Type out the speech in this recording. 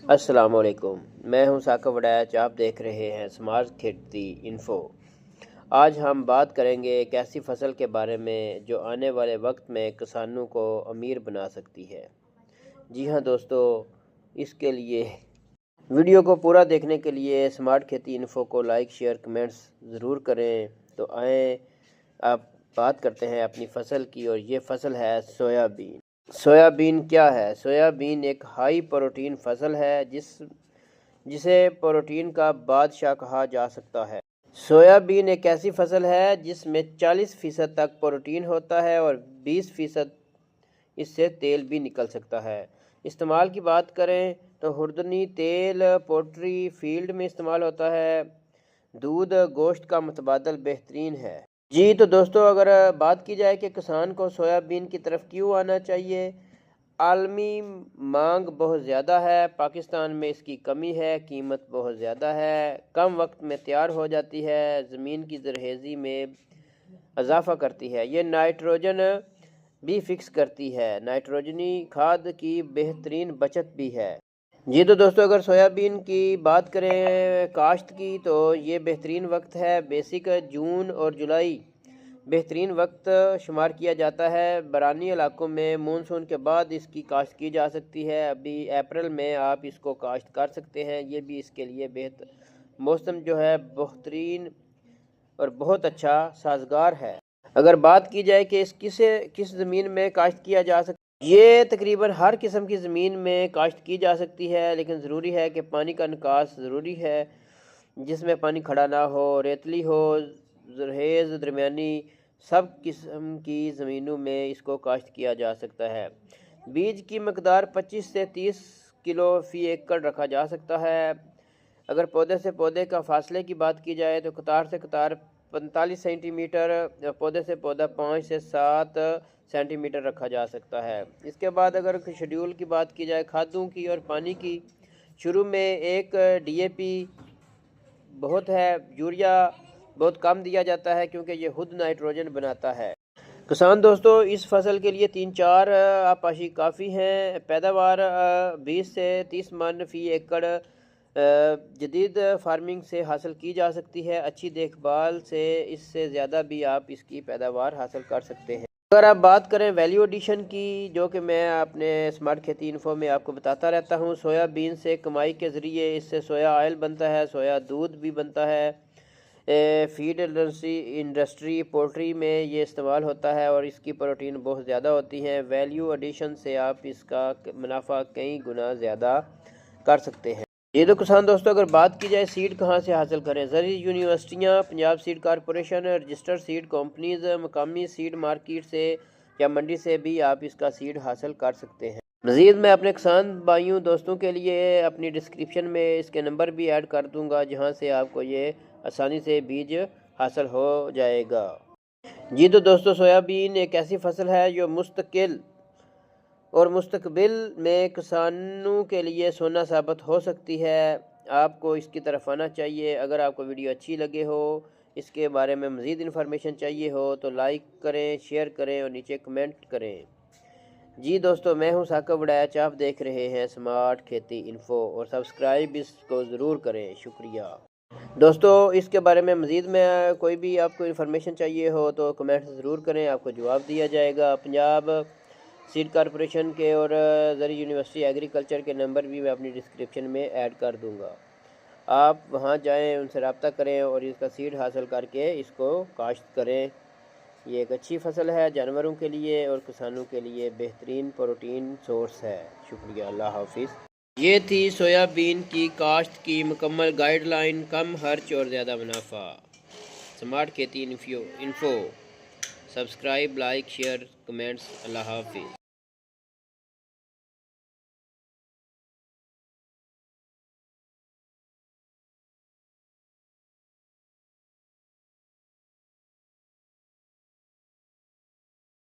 السلام علیکم، میں ہوں ثاقب وڈیچ۔ آپ دیکھ رہے ہیں سماج کھیتی انفو۔ آج ہم بات کریں گے ایک ایسی فصل کے بارے میں جو آنے والے وقت میں کسانوں کو امیر بنا سکتی ہے۔ جی ہاں دوستو، اس کے لیے ویڈیو کو پورا دیکھنے کے لیے سمارٹ کھیتی انفو کو لائک، شیئر، کمنٹس ضرور کریں۔ تو آئیں آپ بات کرتے ہیں اپنی فصل کی، اور یہ فصل ہے سویا بین۔ سویا بین کیا ہے؟ سویا بین ایک ہائی پروٹین فصل ہے جسے پروٹین کا بادشاہ کہا جا سکتا ہے۔ سویا بین ایک ایسی فصل ہے جس میں 40% تک پروٹین ہوتا ہے اور 20% اس سے تیل بھی نکل سکتا ہے۔ استعمال کی بات کریں تو خوردنی تیل پولٹری فیلڈ میں استعمال ہوتا ہے۔ دودھ گوشت کا متبادل بہترین ہے۔ جی تو دوستو، اگر بات کی جائے کہ کسان کو سویا بین کی طرف کیوں آنا چاہیے، عالمی مانگ بہت زیادہ ہے، پاکستان میں اس کی کمی ہے، قیمت بہت زیادہ ہے، کم وقت میں تیار ہو جاتی ہے، زمین کی زرخیزی میں اضافہ کرتی ہے، یہ نائٹروجن بھی فکس کرتی ہے، نائٹروجنی کھاد کی بہترین بچت بھی ہے۔ جی تو دوستو، اگر سویا بین کی بات کریں کاشت کی تو یہ بہترین وقت ہے۔ بیسک جون اور جولائی بہترین وقت شمار کیا جاتا ہے۔ برانی علاقوں میں مونسون کے بعد اس کی کاشت کی جا سکتی ہے۔ ابھی اپریل میں آپ اس کو کاشت کر سکتے ہیں۔ یہ بھی اس کے لیے موسم جو ہے بہترین اور بہت اچھا سازگار ہے۔ اگر بات کی جائے کہ کس زمین میں کاشت کیا جا سکتا ہے، یہ تقریباً ہر قسم کی زمین میں کاشت کی جا سکتی ہے، لیکن ضروری ہے کہ پانی کا نکاس ضروری ہے، جس میں پانی کھڑا نہ ہو، ریتلی ہو، زرخیز درمیانی، سب قسم کی زمینوں میں اس کو کاشت کیا جا سکتا ہے۔ بیج کی مقدار 25 سے 30 کلو فی ایکڑ رکھا جا سکتا ہے۔ اگر پودے سے پودے کا فاصلے کی بات کی جائے تو قطار سے قطار 45 سینٹی میٹر، پودے سے پودا 5 سے 7 سینٹی میٹر رکھا جا سکتا ہے۔ اس کے بعد اگر شیڈول کی بات کی جائے کھادوں کی اور پانی کی، شروع میں ایک ڈی اے پی بہت ہے، یوریا بہت کم دیا جاتا ہے کیونکہ یہ خود نائٹروجن بناتا ہے۔ کسان دوستو، اس فصل کے لیے 3-4 آپاشی کافی ہیں۔ پیداوار 20 سے 30 من فی ایکڑ جدید فارمنگ سے حاصل کی جا سکتی ہے۔ اچھی دیکھ بھال سے اس سے زیادہ بھی آپ اس کی پیداوار حاصل کر سکتے ہیں۔ اگر آپ بات کریں ویلیو ایڈیشن کی، جو کہ میں اپنے سمارٹ کھیتی انفو میں آپ کو بتاتا رہتا ہوں، سویا بین سے کمائی کے ذریعے اس سے سویا آئل بنتا ہے، سویا دودھ بھی بنتا ہے، فیڈ انڈسٹری پولٹری میں یہ استعمال ہوتا ہے اور اس کی پروٹین بہت زیادہ ہوتی ہیں۔ ویلیو ایڈیشن سے آپ اس کا منافع کئی گنا زیادہ کر سکتے ہیں۔ یہ تو کسان دوستو، اگر بات کی جائے سیڈ کہاں سے حاصل کریں، زرعی یونیورسٹیاں، Punjab seed corporation, registered seed companies, مقامی سیڈ مارکیٹ سے یا منڈی سے بھی آپ اس کا سیڈ حاصل کر سکتے ہیں۔ مزید میں اپنے کسان بھائیوں دوستوں کے لیے اپنی ڈسکرپشن میں اس کے نمبر بھی ایڈ کر دوں گا، جہاں سے آپ کو یہ آسانی سے بیج حاصل ہو جائے گا۔ جی تو دوستو، سویا بین ایک ایسی فصل ہے جو مستقبل میں کسانوں کے لیے سونا ثابت ہو سکتی ہے۔ آپ کو اس کی طرف آنا چاہیے۔ اگر آپ کو ویڈیو اچھی لگے ہو، اس کے بارے میں مزید انفارمیشن چاہیے ہو تو لائک کریں، شیئر کریں اور نیچے کمنٹ کریں۔ جی دوستو، میں ہوں ثاقب وڈیچ، آپ دیکھ رہے ہیں سمارٹ کھیتی انفو، اور سبسکرائب اس کو ضرور کریں۔ شکریہ دوستو۔ اس کے بارے میں مزید میں کوئی بھی آپ کو انفارمیشن چاہیے ہو تو کمنٹ ضرور کریں، آپ کو جواب دیا جائے گا۔ پنجاب سیڈ کارپوریشن کے اور زرعی یونیورسٹی ایگریکلچر کے نمبر بھی میں اپنی ڈسکرپشن میں ایڈ کر دوں گا۔ آپ وہاں جائیں، ان سے رابطہ کریں اور اس کا سیڈ حاصل کر کے اس کو کاشت کریں۔ یہ ایک اچھی فصل ہے، جانوروں کے لیے اور کسانوں کے لیے بہترین پروٹین سورس ہے۔ شکریہ، اللہ حافظ۔ یہ تھی سویا بین کی کاشت کی مکمل گائیڈ لائن، کم خرچ اور زیادہ منافع۔ سمارٹ کھیتی info, subscribe, like, share, comments. اللہ حافظ۔